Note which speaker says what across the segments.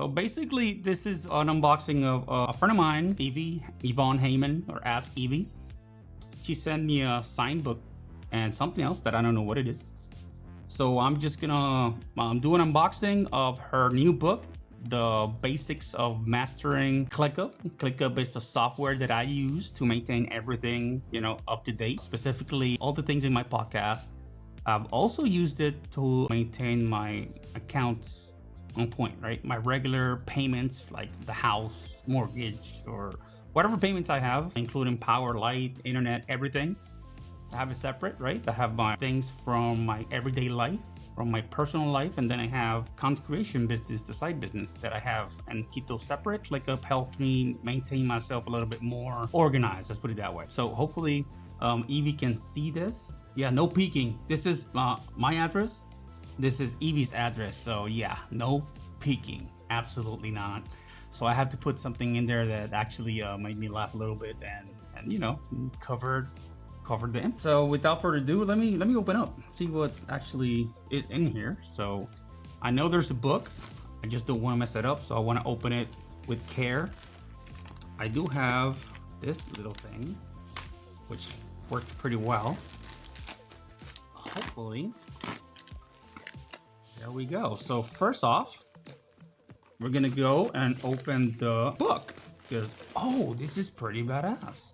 Speaker 1: So basically, this is an unboxing of a friend of mine, Yvonne Heyman, or Ask Evie. She sent me a signed book and something else that I don't know what it is. So I'm just gonna do an unboxing of her new book, The Basics of Mastering ClickUp. ClickUp is a software that I use to maintain everything, up to date, specifically all the things in my podcast. I've also used it to maintain my accounts on point, right? My regular payments, like the house, mortgage, or whatever payments I have, including power, light, internet, everything. I have it separate, right? I have my things from my everyday life, from my personal life, and then I have content creation business, the side business that I have, and keep those separate. ClickUp helped me maintain myself a little bit more organized, let's put it that way. So hopefully Evie can see this. Yeah, no peeking. This is my address. This is Evie's address. So yeah, no peeking, absolutely not. So I have to put something in there that actually made me laugh a little bit and covered the end. So without further ado, let me open up, see what actually is in here. So I know there's a book, I just don't want to mess it up, so I want to open it with care. I do have this little thing which worked pretty well. Hopefully, there we go. So first off, we're gonna go and open the book because this is pretty badass.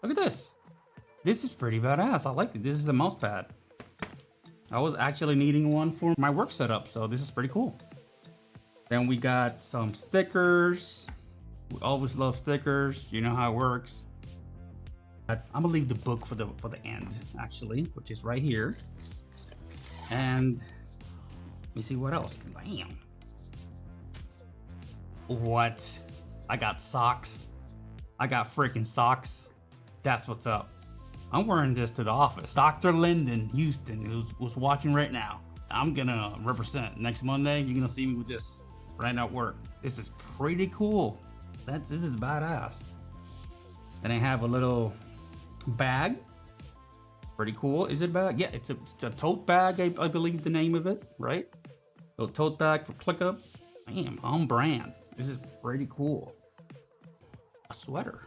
Speaker 1: Look at this. This is pretty badass. I like it. This is a mouse pad. I was actually needing one for my work setup, so this is pretty cool. Then we got some stickers. We always love stickers. You know how it works. I'm gonna leave the book for the end, actually, which is right here. And let me see what else. Bam. What? I got socks. I got freaking socks. That's what's up. I'm wearing this to the office. Dr. Lyndon Houston, who's watching right now. I'm gonna represent. Next Monday, you're gonna see me with this right now at work. This is pretty cool. This is badass. Then I have a little bag. Pretty cool. Is it a bag? Yeah, it's a tote bag, I believe the name of it, right? So tote bag for ClickUp. Damn, on brand. This is pretty cool. A sweater.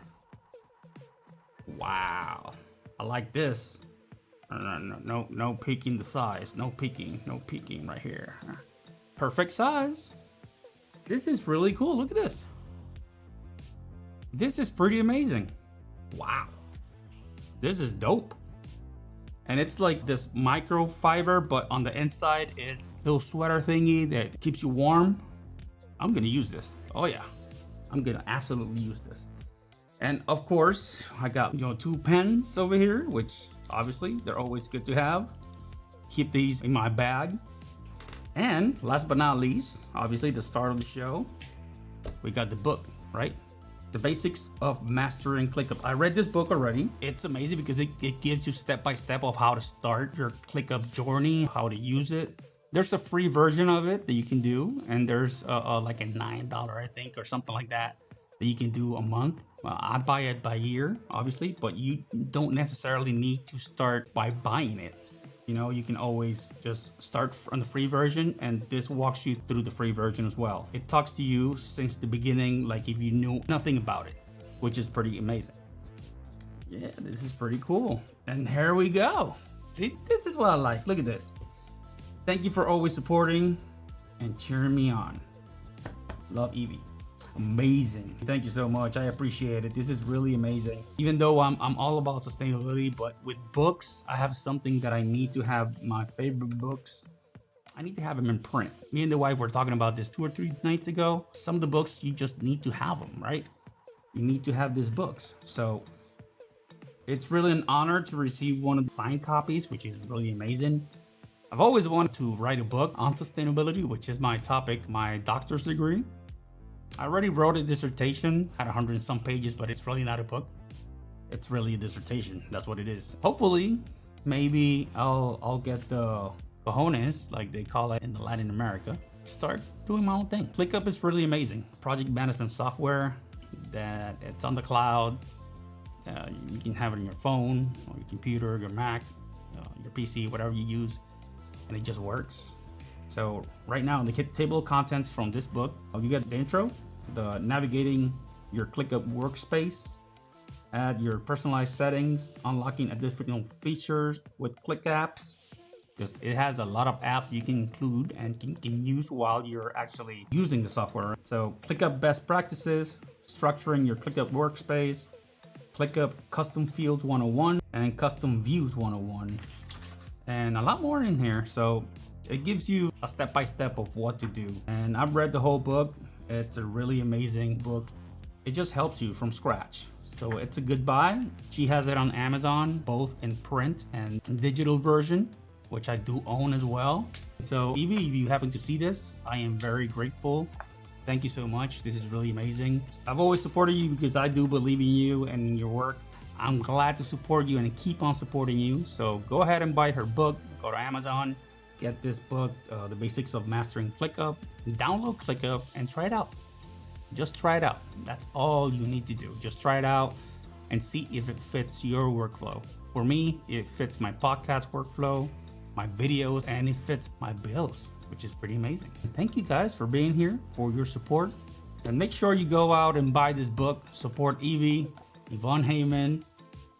Speaker 1: Wow. I like this. No peeking the size. No peeking right here. Perfect size. This is really cool. Look at this. This is pretty amazing. Wow. This is dope. And it's like this microfiber, but on the inside, it's a little sweater thingy that keeps you warm. I'm gonna use this. Oh yeah. I'm gonna absolutely use this. And of course, I got 2 pens over here, which obviously they're always good to have. Keep these in my bag. And last but not least, obviously the start of the show, we got the book, right? The Basics of Mastering ClickUp. I read this book already. It's amazing because it gives you step by step of how to start your ClickUp journey, how to use it. There's a free version of it that you can do, and there's like a $9, I think, or something like that you can do a month. I buy it by year, obviously, but you don't necessarily need to start by buying it. You can always just start on the free version, and this walks you through the free version as well. It talks to you since the beginning, like if you knew nothing about it, which is pretty amazing. Yeah, this is pretty cool. And here we go. See, this is what I like. Look at this. Thank you for always supporting and cheering me on. Love, Evie. Amazing. Thank you so much. I appreciate it. This is really amazing. Even though I'm all about sustainability, but with books, I have something that I need to have. My favorite books, I need to have them in print. Me and the wife were talking about this 2 or 3 nights ago. Some of the books, you just need to have them, right? You need to have these books. So it's really an honor to receive one of the signed copies, which is really amazing. I've always wanted to write a book on sustainability, which is my topic, my doctor's degree. I already wrote a dissertation, had 100 and some pages, but it's really not a book. It's really a dissertation. That's what it is. Hopefully, maybe I'll get the cojones, like they call it in Latin America, start doing my own thing. ClickUp is really amazing. Project management software that it's on the cloud. You can have it on your phone, or your computer, your Mac, your PC, whatever you use, and it just works. So right now in the table of contents from this book, you get the intro, the navigating your ClickUp workspace, add your personalized settings, unlocking additional features with Click Apps. Because it has a lot of apps you can include and can use while you're actually using the software. So ClickUp best practices, structuring your ClickUp workspace, ClickUp custom fields 101, and custom views 101, and a lot more in here. So it gives you a step-by-step of what to do. And I've read the whole book. It's a really amazing book. It just helps you from scratch. So it's a good buy. She has it on Amazon, both in print and digital version, which I do own as well. So Evie, if you happen to see this, I am very grateful. Thank you so much. This is really amazing. I've always supported you because I do believe in you and in your work. I'm glad to support you and keep on supporting you. So go ahead and buy her book. Go to Amazon, get this book, The Basics of Mastering ClickUp. Download ClickUp and try it out. Just try it out. That's all you need to do. Just try it out and see if it fits your workflow. For me, it fits my podcast workflow, my videos, and it fits my bills, which is pretty amazing. Thank you guys for being here, for your support. And make sure you go out and buy this book. Support Evie, Yvonne Heyman.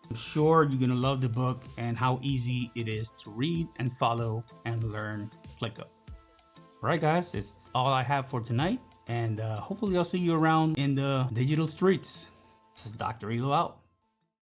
Speaker 1: I'm sure you're gonna love the book and how easy it is to read and follow and learn ClickUp. All right, guys, it's all I have for tonight. And hopefully I'll see you around in the digital streets. This is Dr. Elo out.